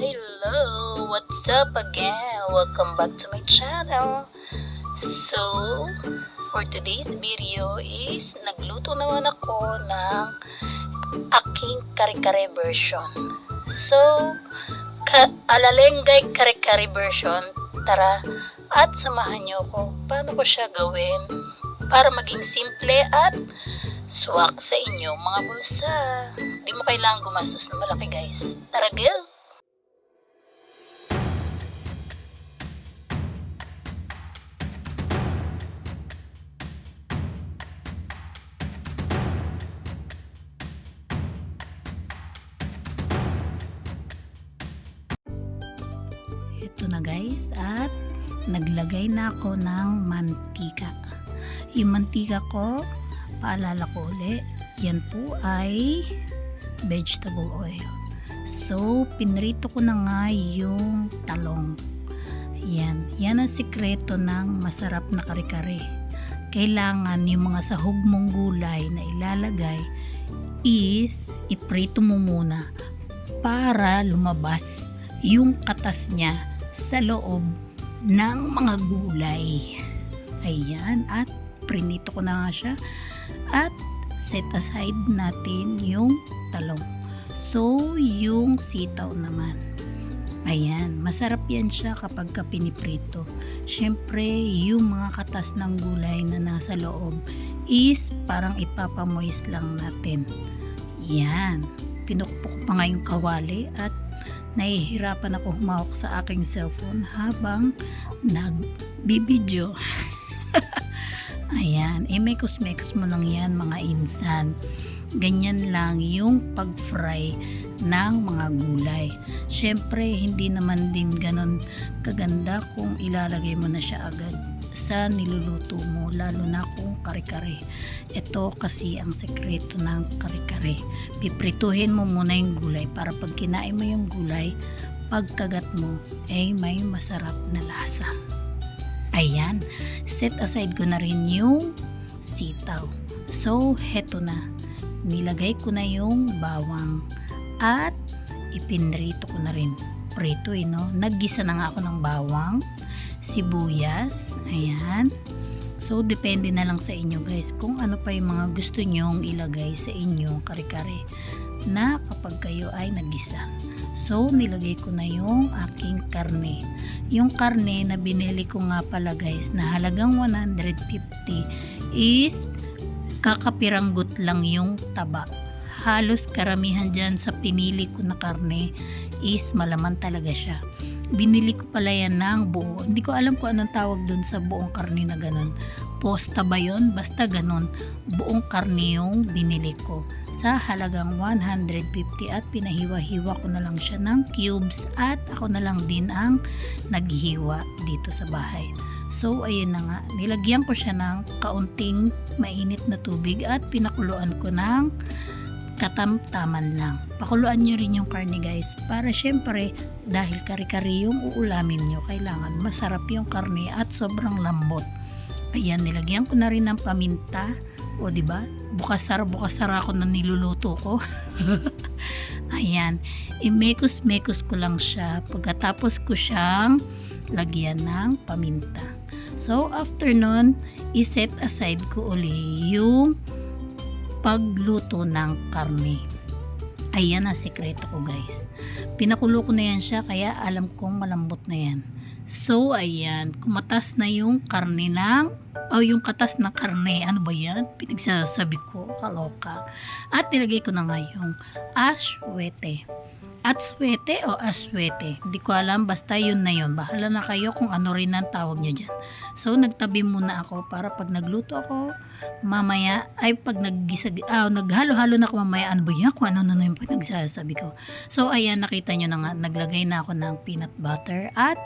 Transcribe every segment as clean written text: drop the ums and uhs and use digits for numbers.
Hello, what's up again? Welcome back to my channel. So, for today's video is nagluto naman ako ng aking kare-kare version. So, alalenggay kare-kare version. Tara at samahan niyo ko paano ko siya gawin para maging simple at swak sa inyong mga bulsa. Di mo kailangan gumastos na malaki, guys. Tara, go! Ito na guys, at naglagay na ako ng mantika. Yung mantika ko, paalala ko ulit, yan po ay vegetable oil. So, pinrito ko na nga yung talong. Yan ang sikreto ng masarap na kare-kare. Kailangan yung mga sahog mong gulay na ilalagay is iprito mo muna para lumabas yung katas niya sa loob ng mga gulay. Ayan, at prinito ko na nga siya at set aside natin yung talong. So, yung sitaw naman, ayan, masarap yan siya kapag ka piniprito. Syempre, yung mga katas ng gulay na nasa loob is parang ipapamoist lang natin. Yan, pinukpok pa nga yung kawali at nahihirapan ako humawak sa aking cellphone habang nagbibideo. Ayan, mekos-mekos mo lang yan mga insan. Ganyan lang yung pag-fry ng mga gulay. Syempre, hindi naman din ganon kaganda kung ilalagay mo na siya agad sa niluluto mo, lalo na kung kare-kare. Ito kasi ang sekreto ng kare-kare. Piprituhin mo muna yung gulay para pag kinain mo yung gulay, pagkagat mo ay may masarap na lasa. Ayan, set aside ko na rin yung sitaw. So, heto na. Nilagay ko na yung bawang at ipinrito ko na rin. Prito no? Naggisa na nga ako ng bawang, sibuyas, ayan. So, depende na lang sa inyo guys kung ano pa yung mga gusto nyong ilagay sa inyong kare-kare na kapag kayo ay naggisa. So, nilagay ko na yung aking karne. Yung karne na binili ko nga pala guys na halagang 150 is kakapiranggot lang yung taba. Halos karamihan dyan sa pinili ko na karne is malaman talaga siya. Binili ko pala yan ng buo. Hindi ko alam kung anong tawag dun sa buong karne na ganun. Posta ba yun? Basta ganun. Buong karne yung binili ko sa halagang 150 at pinahiwa-hiwa ko na lang siya ng cubes at ako na lang din ang naghihiwa dito sa bahay. So, ayun na nga. Nilagyan ko siya ng kaunting mainit na tubig at pinakuluan ko ng katamtaman lang. Pakuluan nyo rin yung karne guys para syempre dahil kare-kare yung uulamin nyo, kailangan masarap yung karne at sobrang lambot. Ayan, nilagyan ko na rin ng paminta. O diba? Bukasara ako na niluluto ko. Ayan, imekos-mekos ko lang siya pagkatapos ko siyang lagyan ng paminta. So, after nun, iset aside ko uli yung pagluto ng karne. Ayan ang sekreto ko guys. Pinakulo ko na yan siya kaya alam kong malambot na yan. So, ayan, kumatas na yung karne yung katas ng karne. Ano ba yan? Pinagsasabi ko, kaloka. At nilagay ko na nga yung aswete. Atswete o aswete. Hindi ko alam, basta yun na yun. Bahala na kayo kung ano rin ang tawag nyo dyan. So, nagtabi muna ako para pag nagluto ako, mamaya, ay pag naghalo-halo na ako mamaya, ano ba yan? Kung ano na yung pinagsasabi ko. So, ayan, nakita nyo na nga, naglagay na ako ng peanut butter at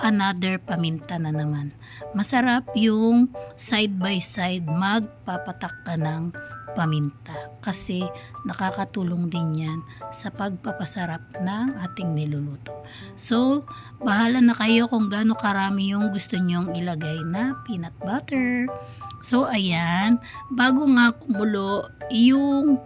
another paminta na naman. Masarap yung side by side magpapatak ka ng paminta kasi nakakatulong din yan sa pagpapasarap ng ating niluluto. So, bahala na kayo kung gaano karami yung gusto nyong ilagay na peanut butter. So, ayan, bago nga kumulo yung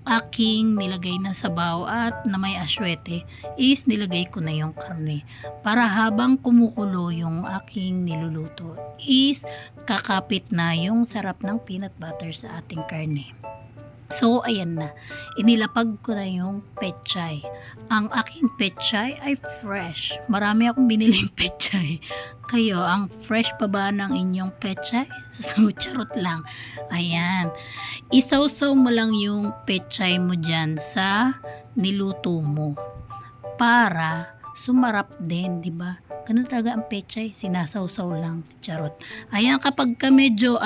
aking nilagay na sabaw at na may aswete is nilagay ko na yung karne. Para habang kumukulo yung aking niluluto is kakapit na yung sarap ng peanut butter sa ating karne. So, ayan na. Inilapag ko na yung pechay. Ang aking pechay ay fresh. Marami akong biniling pechay. Kayo, ang fresh pa ba ng inyong pechay? So, charot lang. Ayan. Isawsaw mo lang yung pechay mo dyan sa niluto mo. Para sumarap din, di ba? Ganun talaga ang pechay, sinasawsaw lang, charot. Ayan, kapag ka medyo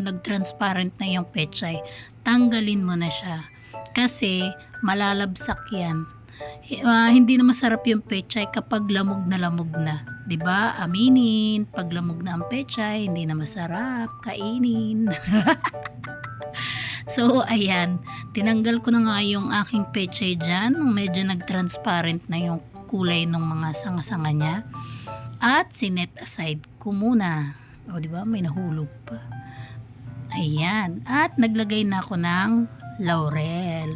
nag-transparent na yung pechay, tanggalin mo na siya. Kasi malalabsak yan. Hindi na masarap yung pechay kapag lamog na. 'Di ba? Aminin, pag lamog na ang pechay, hindi na masarap kainin. So, ayan, tinanggal ko na nga yung aking pechay dyan, nung medyo nag-transparent na yung kulay ng mga sanga-sanga niya. At sinet aside ko muna. O, di ba? May nahulog pa. Ayan. At naglagay na ako ng laurel.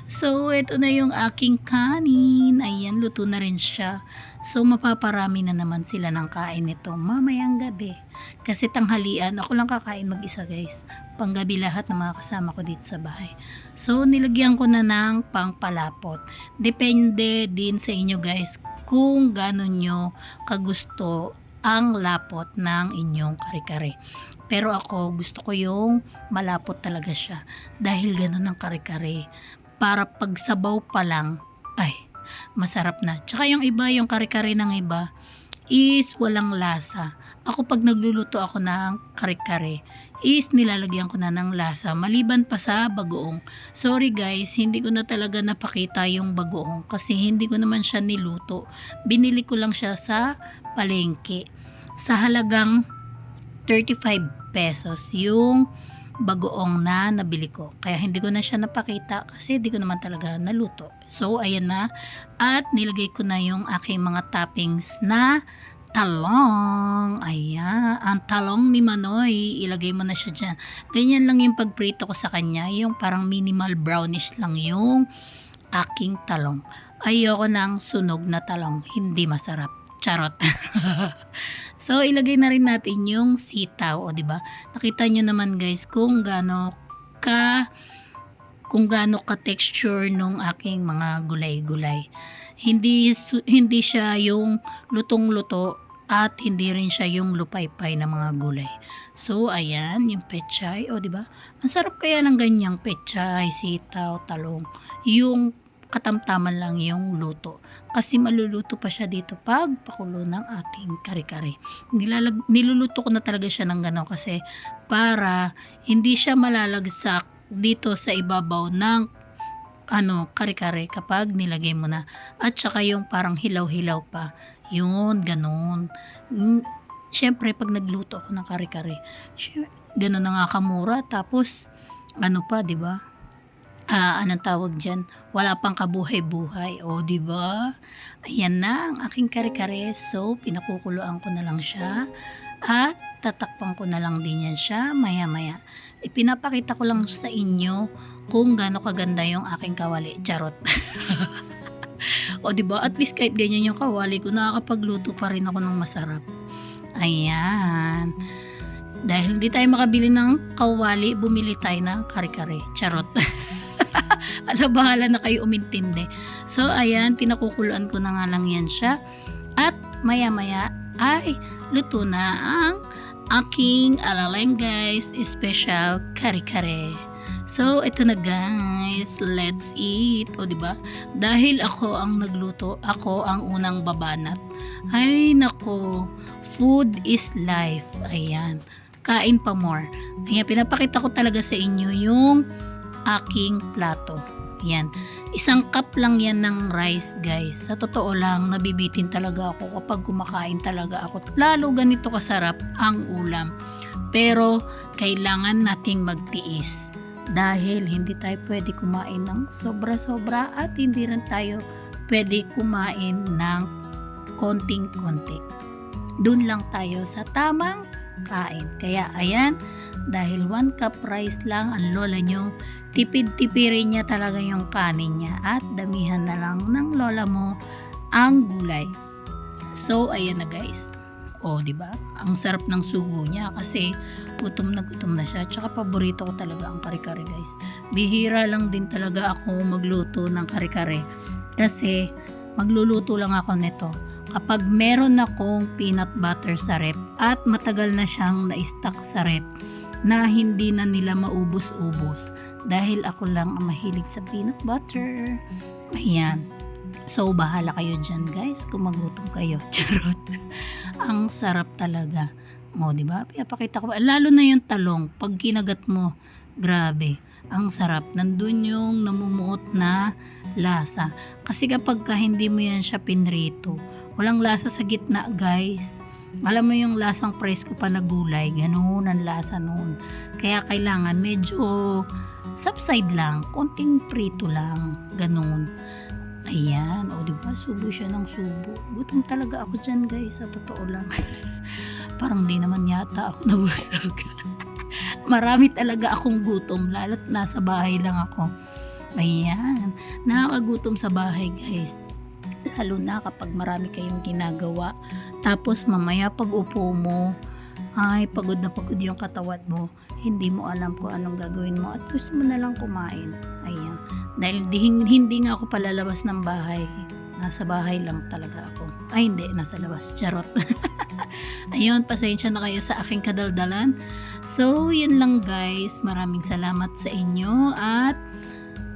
So, ito na yung aking kanin. Ayan, luto na rin siya. So, mapaparami na naman sila ng kain nito mamayang gabi. Kasi tanghalian, ako lang kakain mag-isa guys. Panggabi lahat ng mga kasama ko dito sa bahay. So, nilagyan ko na ng pangpalapot. Depende din sa inyo guys kung gano'n nyo kagusto ang lapot ng inyong kare-kare. Pero ako, gusto ko yung malapot talaga siya. Dahil gano'n ang kare-kare. Para pagsabaw pa lang, ay, masarap na. Tsaka yung iba, yung kare-kare ng iba, is walang lasa. Ako pag nagluluto ako ng kare-kare, is nilalagyan ko na ng lasa. Maliban pa sa bagoong. Sorry guys, hindi ko na talaga napakita yung bagoong. Kasi hindi ko naman siya niluto. Binili ko lang siya sa palengke. Sa halagang 35 pesos yung bagoong na nabili ko. Kaya hindi ko na siya napakita kasi hindi ko naman talaga naluto. So, ayan na. At nilagay ko na yung aking mga toppings na talong. Ayan. Ang talong ni Manoy. Ilagay mo na siya dyan. Ganyan lang yung pagprito ko sa kanya. Yung parang minimal brownish lang yung aking talong. Ayoko ng sunog na talong. Hindi masarap. Charot. So, ilagay na rin natin yung sitaw, o diba? Nakita nyo naman guys kung gaano ka texture nung aking mga gulay-gulay. Hindi siya yung lutong-luto at hindi rin siya yung lupay-pay na mga gulay. So, ayan, yung pechay, o diba? Ang sarap kaya ng ganyang pechay, sitaw, talong. Yung katamtaman lang yung luto. Kasi maluluto pa siya dito pag pakulo ng ating kare-kare. Niluluto ko na talaga siya ng gano'n kasi para hindi siya malalagsak dito sa ibabaw ng kare-kare kapag nilagay mo na. At saka yung parang hilaw-hilaw pa. Yun, gano'n. Siyempre, pag nagluto ako ng kare-kare, gano'n na nga kamura. Tapos, pa, di ba? Anong tawag dyan? Wala pang kabuhay-buhay. O, diba? Ayan na ang aking kare-kare. So, pinakukuluan ko na lang siya. At tatakpan ko na lang din yan siya maya-maya. Ipinapakita ko lang sa inyo kung gaano kaganda yung aking kawali. Charot. O, diba? At least kahit ganyan yung kawali ko, nakakapagluto pa rin ako ng masarap. Ayan. Dahil hindi tayo makabili ng kawali, bumili tayo ng kare-kare. Charot. Bahala na kayo umintindi. So, ayan, pinakukuluan ko na nga lang yan siya. At maya-maya ay luto na ang aking alaleng guys, special kare-kare. So, ito na guys, let's eat. O, diba? Dahil ako ang nagluto, ako ang unang babanat. Ay, nako, food is life. Ayan, kain pa more. Kaya pinapakita ko talaga sa inyo yung aking plato. Yan. Isang cup lang yan ng rice guys. Sa totoo lang, nabibitin talaga ako kapag kumakain talaga ako. Lalo ganito kasarap ang ulam. Pero, kailangan nating magtiis. Dahil hindi tayo pwede kumain ng sobra-sobra at hindi rin tayo pwede kumain ng konting-konti. Doon lang tayo sa tamang kain. Kaya ayan, dahil 1 cup rice lang ang lola nyo, tipid-tipirin niya talaga yung kanin niya at damihan na lang ng lola mo ang gulay. So ayan na guys. O, di ba? Ang sarap ng subo niya kasi gutom na siya. Tsaka paborito ko talaga ang kare-kare, guys. Bihira lang din talaga ako magluto ng kare-kare kasi magluluto lang ako nito kapag meron akong peanut butter sa rep at matagal na siyang na-stock sa rep na hindi na nila maubos-ubos dahil ako lang ang mahilig sa peanut butter. Ayan. So, bahala kayo dyan, guys, kung magutom kayo. Charot. Ang sarap talaga. O, diba? Pinapakita ko. Lalo na yung talong. Pag kinagat mo, grabe. Ang sarap. Nandun yung namumuot na lasa. Kasi kapag hindi mo yan siya pinrito, walang lasa sa gitna, guys. Alam mo yung lasang presko pa na gulay. Ganun ang lasa noon. Kaya kailangan medyo subside lang. Konting prito lang. Ganun. Ayan, o diba, subo siya ng subo. Gutom talaga ako dyan, guys, sa totoo lang. Parang di naman yata ako nabusog. Marami talaga akong gutom, lalo't nasa bahay lang ako. Ayan, nakakagutom sa bahay, guys. Lalo na kapag marami kayong ginagawa. Tapos mamaya pag upo mo, ay pagod na pagod yung katawan mo. Hindi mo alam kung anong gagawin mo at gusto mo na lang kumain. Ayan. Dahil hindi nga ako palalabas ng bahay. Nasa bahay lang talaga ako. Ay hindi, nasa labas. Charot. Ayun, pasensya na kayo sa aking kadaldalan. So, yun lang guys. Maraming salamat sa inyo at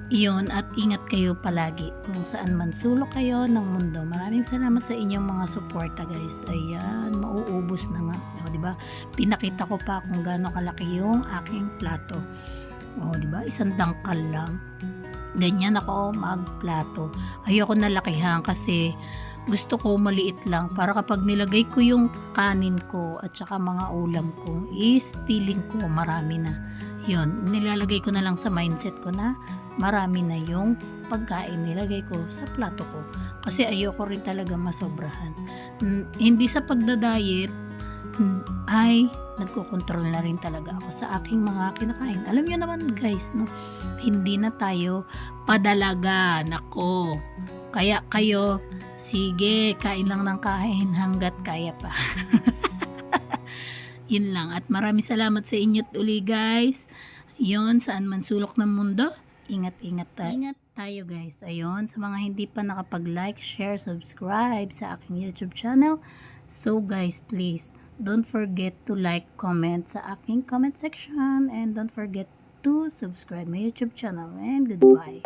yun, at ingat kayo palagi kung saan man sulok kayo ng mundo. Maraming salamat sa inyong mga suporta guys. Ayan, mauubos na nga. O, diba? Pinakita ko pa kung gaano kalaki yung aking plato. O, diba? Isang dangkal lang. Ganyan ako magplato. Ayoko nalakihan kasi gusto ko maliit lang para kapag nilagay ko yung kanin ko at saka mga ulam ko is feeling ko marami na. Yun, nilalagay ko na lang sa mindset ko na marami na yung pagkain nilagay ko sa plato ko. Kasi ayoko rin talaga masobrahan. Hindi sa pagdadiet ay nagkokontrol na rin talaga ako sa aking mga kinakain. Alam niyo naman guys, no? Hindi na tayo padalaga. Nako. Kaya kayo, sige, kain lang ng kain hanggat kaya pa. Yun lang. At maraming salamat sa inyo't uli guys. Yun, saan man sulok ng mundo. Ingat-ingat tayo. Ingat tayo guys. Ayun, sa mga hindi pa nakapag-like, share, subscribe sa aking YouTube channel. So guys, please, don't forget to like, comment sa aking comment section. And don't forget to subscribe my YouTube channel. And goodbye.